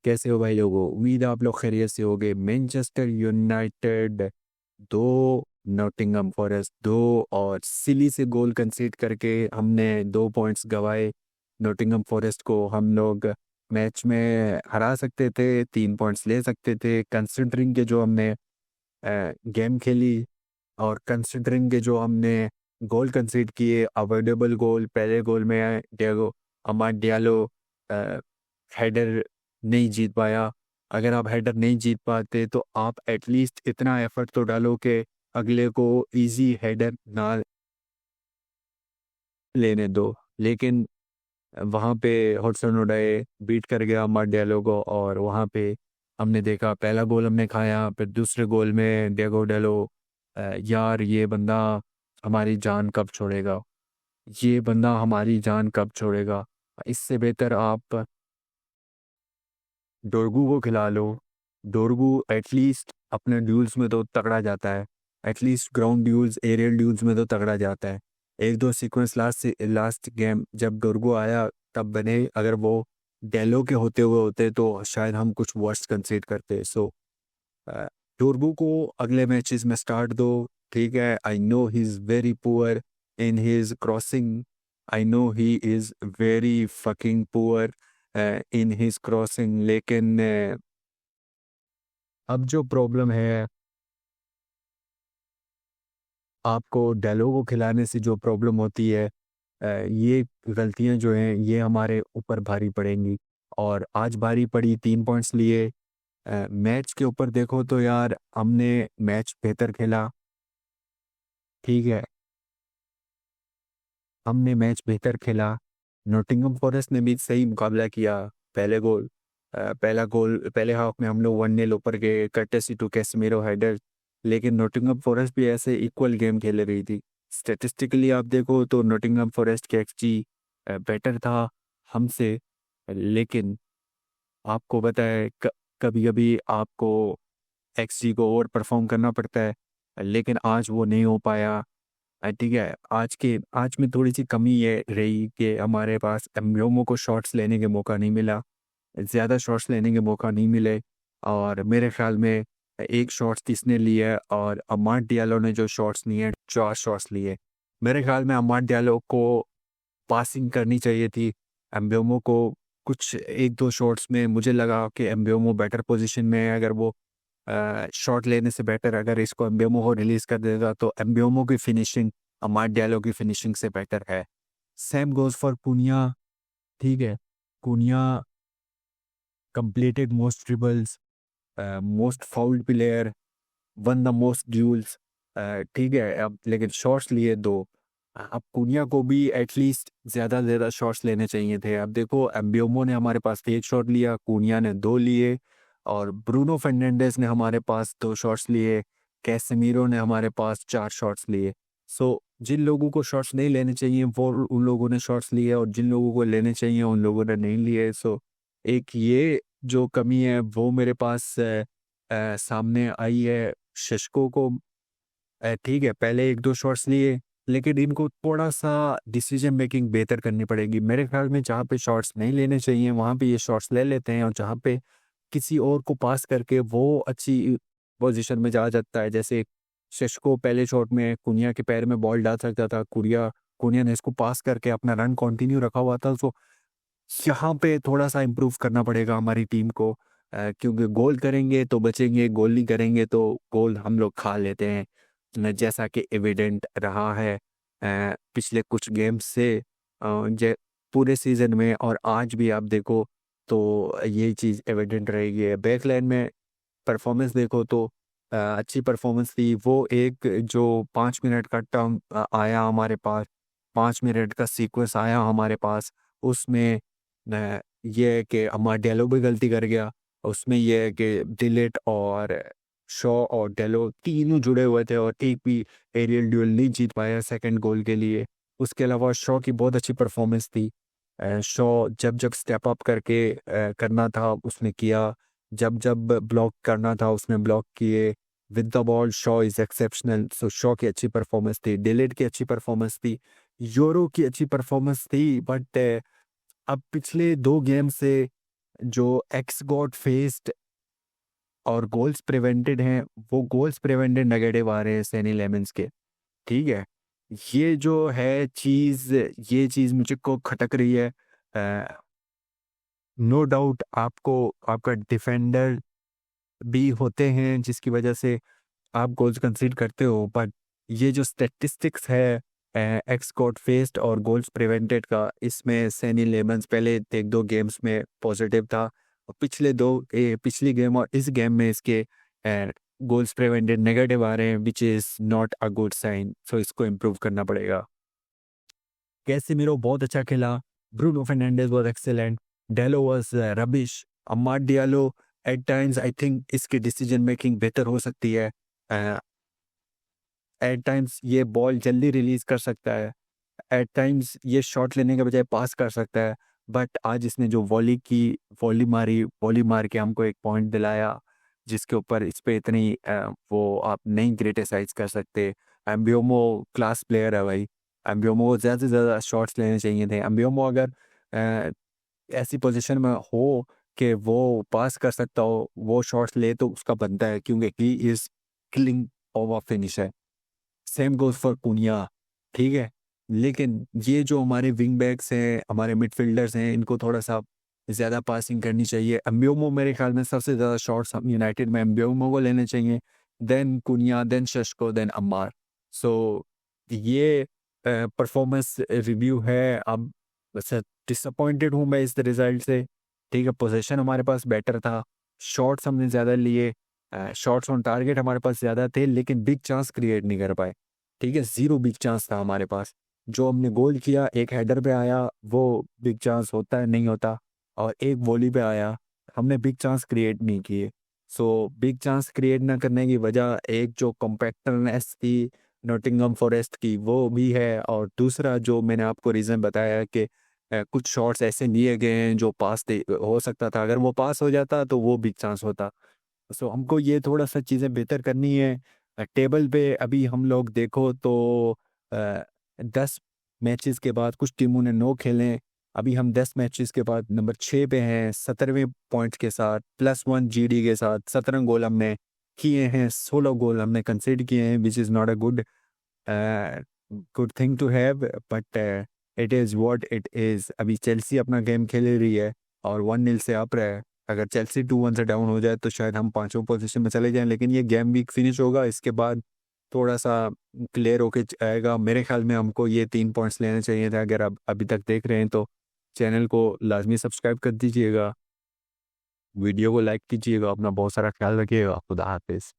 कैसे हो भाई लोगों? उम्मीद है आप लोग खैरियत से होगे। मैनचेस्टर यूनाइटेड 2, नॉटिंघम फॉरेस्ट 2, और सिली से गोल कंसीड करके हमने 2 पॉइंट्स गंवाए। नॉटिंघम फॉरेस्ट को हम लोग मैच में हरा सकते थे, 3 पॉइंट्स ले सकते थे, कंसिडरिंग के जो हमने गेम खेली और कंसिडरिंग के जो हमने गोल कंसीड किए, अवॉइडेबल गोल। पहले गोल में डियागो अमाद डियालो हेडर नहीं जीत पाया। अगर आप हेडर नहीं जीत पाते तो आप एटलीस्ट इतना एफर्ट तो डालो कि अगले को इजी हेडर ना लेने दो। लेकिन वहाँ पे हॉटसन ओडे बीट कर गया अमाद डियालो को, और वहाँ पे हमने देखा पहला गोल हमने खाया, फिर दूसरे गोल में डियागो डेलो, यार ये बंदा हमारी जान कब छोड़ेगा, ये बंदा हमारी जान कब छोड़ेगा। इससे बेहतर आप डोरगू को खिला लो। डोरगू एटलीस्ट अपने ड्यूल्स में तो तगड़ा जाता है, at least ground duels, aerial duels में तो तगड़ा जाता है। एक दो सीक्वेंस लास्ट गेम जब डोरगू आया तब बने। अगर वो डेलो के होते हुए होते तो शायद हम कुछ वर्स्ट कंसीड करते। सो डोरगू को अगले मैचेस में स्टार्ट दो। ठीक है, I know he is very poor in his crossing, I know he is very fucking poor in his crossing. लेकिन अब जो प्रॉब्लम है, आपको डेलो को खिलाने से जो प्रॉब्लम होती है, ये गलतियां जो हैं ये हमारे ऊपर भारी पड़ेंगी। और आज भारी पड़ी, 3 पॉइंट्स लिए। मैच के ऊपर देखो तो यार हमने मैच बेहतर खेला। ठीक है, हमने मैच बेहतर खेला। नॉटिंघम फॉरेस्ट ने भी सही मुकाबला किया। पहला गोल पहले हाफ में हम लोग 1-0 ऊपर गए, कर्टेसी टू कैसेमीरो हेडर। लेकिन नॉटिंघम फॉरेस्ट भी ऐसे इक्वल गेम खेल रही थी। स्टेटिस्टिकली आप देखो तो नॉटिंघम फॉरेस्ट के एक्सजी बेटर था हमसे। लेकिन आपको पता है कभी कभी आपको एक्सजी को ओवर परफॉर्म करना पड़ता है, लेकिन आज वो नहीं हो पाया। ठीक है, आज में थोड़ी सी कमी ये रही कि हमारे पास एम्ब्योमो को शॉट्स लेने के मौका नहीं मिला, ज़्यादा शॉट्स लेने के मौका नहीं मिले। और मेरे ख्याल में एक शॉट्स किसने लिए, और अमाद डियालो ने जो शॉट्स लिए 4 शॉट्स लिए। मेरे ख्याल में अमाद डियालो को पासिंग करनी चाहिए थी एम्ब्योमो को। कुछ एक दो शॉट्स में मुझे लगा कि एम्ब्योमो बेटर पोजीशन में है। अगर वो शॉट लेने से बेटर अगर इसको एम्ब्योमो को रिलीज कर देगा तो एम्ब्योमो की फिनिशिंग अमाद डियालो की फिनिशिंग से बेटर है। सेम गोज फॉर कुनिया। ठीक है, कुनिया completed most dribbles, most fouled player, one the most duels. ठीक है, अब लेकिन शॉट्स लिए 2। अब कुनिया को भी एटलीस्ट ज़्यादा शॉट्स लेने चाहिए थे। अब देखो एम्ब्योमो ने हमारे पास 1 शॉट लिया, कुनिया ने 2 लिए, और ब्रूनो फर्नांडिस ने हमारे पास 2 शॉट्स लिए, कैसेमीरो ने हमारे पास 4 शॉट्स लिए। सो जिन लोगों को शॉट्स नहीं लेने चाहिए वो उन लोगों ने शॉट्स लिए, और जिन लोगों को लेने चाहिए उन लोगों ने नहीं लिए। सो एक ये जो कमी है वो मेरे पास सामने आई है। शशको को ठीक है, पहले एक दो शॉट्स लिए, लेकिन इनको थोड़ा सा डिसीजन मेकिंग बेहतर करनी पड़ेगी। मेरे ख्याल में जहाँ पे शॉट्स नहीं लेने चाहिए वहाँ पे ये शॉट्स ले लेते हैं, और जहाँ पे किसी और को पास करके वो अच्छी पोजीशन में जा सकता है। जैसे शशको पहले शॉट में कुनिया के पैर में बॉल डाल सकता था, कुनिया कुनिया ने इसको पास करके अपना रन कंटिन्यू रखा हुआ था। तो यहाँ पे थोड़ा सा इम्प्रूव करना पड़ेगा हमारी टीम को, क्योंकि गोल करेंगे तो बचेंगे, गोल नहीं करेंगे तो गोल हम लोग खा लेते हैं। जैसा कि एविडेंट रहा है पिछले कुछ गेम से, जे पूरे सीजन में, और आज भी आप देखो तो ये चीज़ एविडेंट रहेगी। बैकलाइन में परफॉर्मेंस देखो तो अच्छी परफॉर्मेंस थी। वो एक जो 5 मिनट का टर्म आया हमारे पास, 5 मिनट का सीक्वेंस आया हमारे पास, उसमें ये है कि हमारा डेलो भी गलती कर गया। उसमें ये है कि डिलीट और शॉ और डेलो तीनों जुड़े हुए थे, और एक भी एरियल ड्यूल नहीं जीत पाया सेकंड गोल के लिए। उसके अलावा शॉ की बहुत अच्छी परफॉर्मेंस थी। शॉ जब जब स्टेप अप करके करना था उसने किया, जब जब ब्लॉक करना था उसने ब्लॉक किए। With the ball Shaw is exceptional. So Shaw की अच्छी परफॉर्मेंस थी, डिलीट की अच्छी परफॉर्मेंस थी, यूरो की अच्छी परफॉर्मेंस थी। बट अब पिछले 2 गेम से जो एक्स गॉड फेस्ड और गोल्स प्रिवेंटेड हैं, वो गोल्स प्रिवेंटेड नेगेटिव आ रहे हैं सैनी लेमंस के। ठीक है, ये जो है चीज़, ये चीज़ मुझे को खटक रही है। नो डाउट आपको आपका डिफेंडर भी होते हैं जिसकी वजह से आप गोल्स कंसीड करते हो, बट ये जो स्टैटिस्टिक्स है एक्स गॉट फेस्ड और गोल्स प्रिवेंटेड का, इसमें सैनी लेमंस पहले एक दो गेम्स में पॉजिटिव था, और पिछली गेम और इस गेम में इसके गोल्स प्रिवेंटेड नेगेटिव आ रहे हैं, which is not a good sign. So इसको इम्प्रूव करना पड़ेगा। कैसेमीरो बहुत अच्छा खेला, Bruno Fernandes was excellent, Dalot was rubbish, Amad Diallo at times I think इसकी डिसीजन मेकिंग बेहतर हो सकती है। एट टाइम्स ये बॉल जल्दी रिलीज कर सकता है, एट टाइम्स ये शॉट लेने के बजाय पास कर सकता है, बट आज इसने जो वॉली मार के हमको एक पॉइंट दिलाया, जिसके ऊपर इस पे इतनी वो आप नहीं क्रिटिसाइज कर सकते। एम्बियोमो क्लास प्लेयर है भाई, एम्बियोमो को ज़्यादा से ज़्यादा शॉट्स लेने चाहिए थे। एम्बियोमो अगर अ, ऐसी पोजीशन में हो कि वो पास कर सकता हो, वो शॉट्स ले, तो उसका बनता है, क्योंकि he is killing over finisher. Same goes for Punia. ठीक है, लेकिन ये जो हमारे विंग बैक्स हैं, हमारे मिडफील्डर्स हैं, इनको थोड़ा सा ज़्यादा पासिंग करनी चाहिए। एम्बियोमो मेरे ख्याल में सबसे ज़्यादा शॉट्स हम यूनाइटेड में एम्बियोमो को लेने चाहिए, देन कुनिया, देन शशको, देन अम्मार। सो ये परफॉर्मेंस रिव्यू है। अब वैसे डिसअपॉइंटेड हूँ मैं इस रिजल्ट से। ठीक है, पोजीशन हमारे पास बेटर था, शॉट्स हमने ज़्यादा लिए, शॉट्स ऑन टारगेट हमारे पास ज़्यादा थे, लेकिन बिग चांस क्रिएट नहीं कर पाए। ठीक है, ज़ीरो बिग चांस था हमारे पास। जो हमने गोल किया, एक हेडर पे आया, वो बिग चांस होता है, नहीं होता, और एक वॉली पे आया, हमने बिग चांस क्रिएट नहीं किए। सो बिग चांस क्रिएट ना करने की वजह, एक जो कॉम्पैक्टनेस थी नॉटिंघम फॉरेस्ट की, वो भी है, और दूसरा जो मैंने आपको रीज़न बताया कि कुछ शॉट्स ऐसे लिए गए हैं जो पास हो सकता था, अगर वो पास हो जाता तो वो बिग चांस होता। सो हमको ये थोड़ा सा चीज़ें बेहतर करनी है। टेबल पे अभी हम लोग देखो तो 10 मैचेस के बाद कुछ टीमों ने 9 खेले, अभी हम 10 मैचेस के बाद नंबर 6 पे हैं, 17वें पॉइंट्स के साथ, +1 जीडी के साथ। 17 गोल हमने किए हैं, 16 गोल हमने कंसीड किए हैं, which is not a good thing to have, but it is what it is. अभी चेल्सी अपना गेम खेल रही है और 1-0 से अप रहा है। अगर चेल्सी 2-1 से डाउन हो जाए तो शायद हम 5वें पोजीशन में चले जाएं, लेकिन ये गेम वीक फिनिश होगा, इसके बाद थोड़ा सा क्लियर होके आएगा। मेरे ख्याल में हमको ये 3 पॉइंट्स लेने चाहिए थे। अगर आप अभी तक देख रहे हैं तो चैनल को लाजमी सब्सक्राइब कर दीजिएगा, वीडियो को लाइक कीजिएगा, अपना बहुत सारा ख्याल रखिएगा। खुदा हाफिज़।